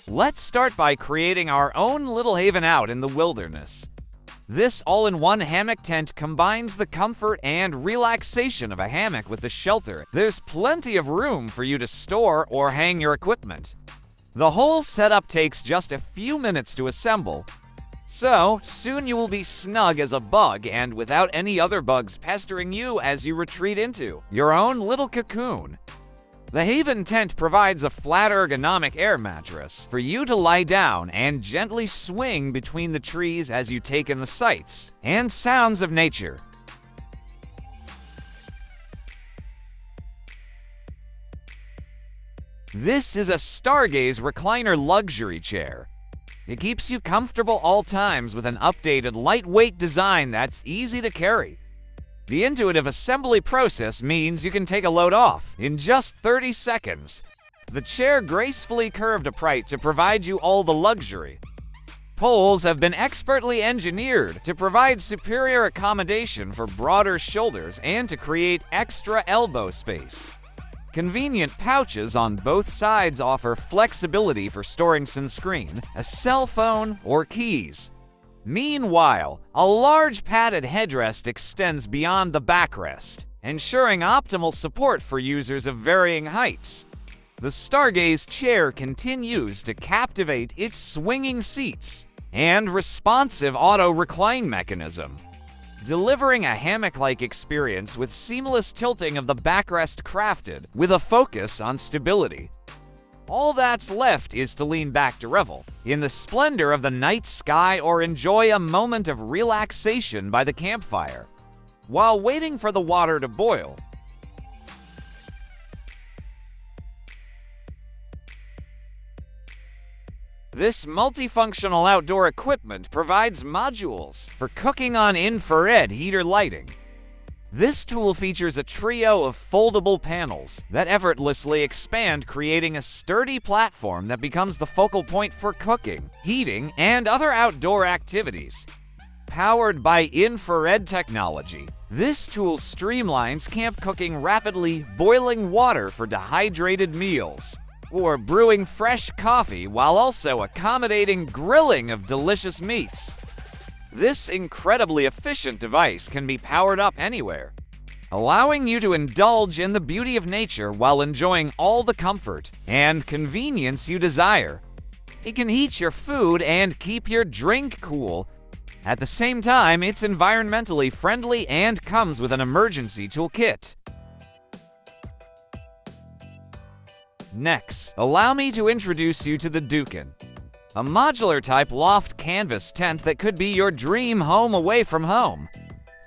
Let's start by creating our own little haven out in the wilderness. This all-in-one hammock tent combines the comfort and relaxation of a hammock with the shelter. There's plenty of room for you to store or hang your equipment. The whole setup takes just a few minutes to assemble, so soon you will be snug as a bug and without any other bugs pestering you as you retreat into your own little cocoon. The Haven tent provides a flat ergonomic air mattress for you to lie down and gently swing between the trees as you take in the sights and sounds of nature. This is a Stargaze recliner luxury chair. It keeps you comfortable all times with an updated lightweight design that's easy to carry. The intuitive assembly process means you can take a load off in just 30 seconds. The chair gracefully curved upright to provide you all the luxury. Poles have been expertly engineered to provide superior accommodation for broader shoulders and to create extra elbow space. Convenient pouches on both sides offer flexibility for storing sunscreen, a cell phone, or keys. Meanwhile, a large padded headrest extends beyond the backrest, ensuring optimal support for users of varying heights. The Stargaze chair continues to captivate its swinging seats and responsive auto-recline mechanism, delivering a hammock-like experience with seamless tilting of the backrest crafted with a focus on stability. All that's left is to lean back to revel in the splendor of the night sky or enjoy a moment of relaxation by the campfire while waiting for the water to boil. This multifunctional outdoor equipment provides modules for cooking on infrared heater lighting. This tool features a trio of foldable panels that effortlessly expand, creating a sturdy platform that becomes the focal point for cooking, heating, and other outdoor activities. Powered by infrared technology, this tool streamlines camp cooking, rapidly boiling water for dehydrated meals, or brewing fresh coffee while also accommodating grilling of delicious meats. This incredibly efficient device can be powered up anywhere, allowing you to indulge in the beauty of nature while enjoying all the comfort and convenience you desire. It can heat your food and keep your drink cool. At the same time, it's environmentally friendly and comes with an emergency toolkit. Next, allow me to introduce you to the Dukin, a modular-type loft canvas tent that could be your dream home away from home.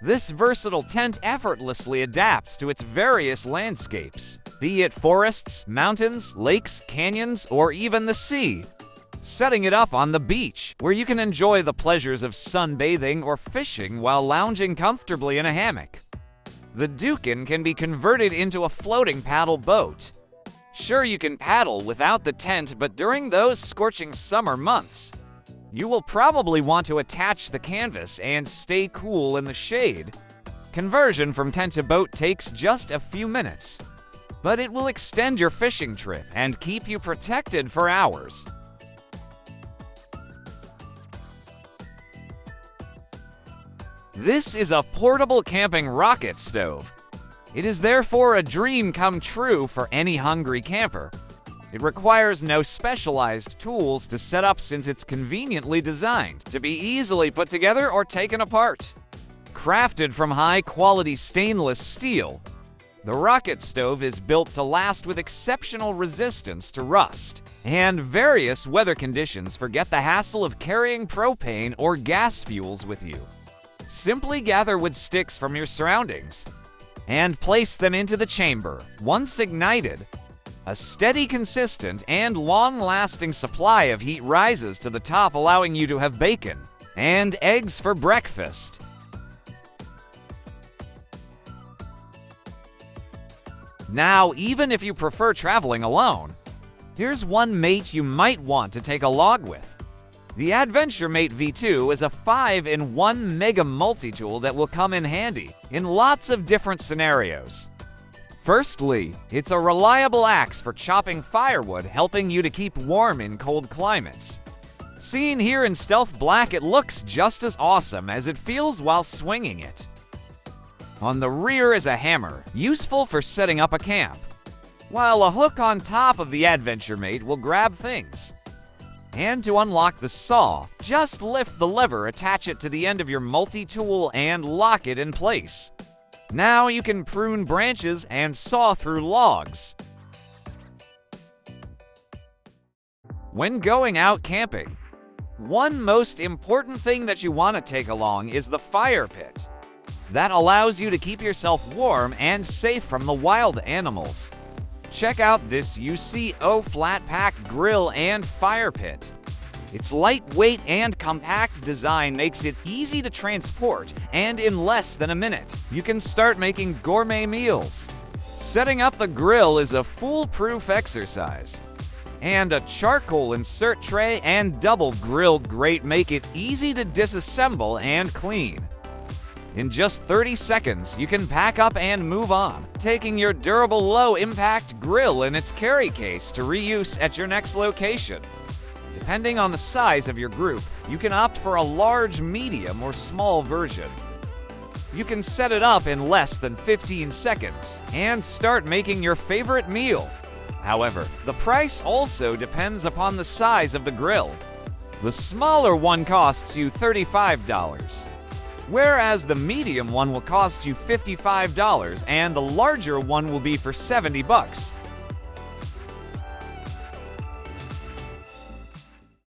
This versatile tent effortlessly adapts to its various landscapes, be it forests, mountains, lakes, canyons, or even the sea. Setting it up on the beach, where you can enjoy the pleasures of sunbathing or fishing while lounging comfortably in a hammock. The Dukin can be converted into a floating paddle boat. Sure, you can paddle without the tent, but during those scorching summer months, you will probably want to attach the canvas and stay cool in the shade. Conversion from tent to boat takes just a few minutes, but it will extend your fishing trip and keep you protected for hours. This is a portable camping rocket stove. It is therefore a dream come true for any hungry camper. It requires no specialized tools to set up since it's conveniently designed to be easily put together or taken apart. Crafted from high-quality stainless steel, the rocket stove is built to last with exceptional resistance to rust and various weather conditions. Forget the hassle of carrying propane or gas fuels with you. Simply gather wood sticks from your surroundings and place them into the chamber. Once ignited, a steady, consistent, and long-lasting supply of heat rises to the top, allowing you to have bacon and eggs for breakfast. Now, even if you prefer traveling alone, here's one mate you might want to take a log with. The Adventure Mate V2 is a 5-in-1 mega multi-tool that will come in handy in lots of different scenarios. Firstly, it's a reliable axe for chopping firewood, helping you to keep warm in cold climates. Seen here in Stealth Black, it looks just as awesome as it feels while swinging it. On the rear is a hammer, useful for setting up a camp, while a hook on top of the Adventure Mate will grab things. And to unlock the saw, just lift the lever, attach it to the end of your multi-tool, and lock it in place. Now you can prune branches and saw through logs. When going out camping, one most important thing that you want to take along is the fire pit. That allows you to keep yourself warm and safe from the wild animals. Check out this UCO flat pack grill and fire pit. Its lightweight and compact design makes it easy to transport, and in less than a minute, you can start making gourmet meals. Setting up the grill is a foolproof exercise. And a charcoal insert tray and double grilled grate make it easy to disassemble and clean. In just 30 seconds, you can pack up and move on, taking your durable low-impact grill in its carry case to reuse at your next location. Depending on the size of your group, you can opt for a large, medium, or small version. You can set it up in less than 15 seconds and start making your favorite meal. However, the price also depends upon the size of the grill. The smaller one costs you $35. Whereas the medium one will cost you $55 and the larger one will be for $70.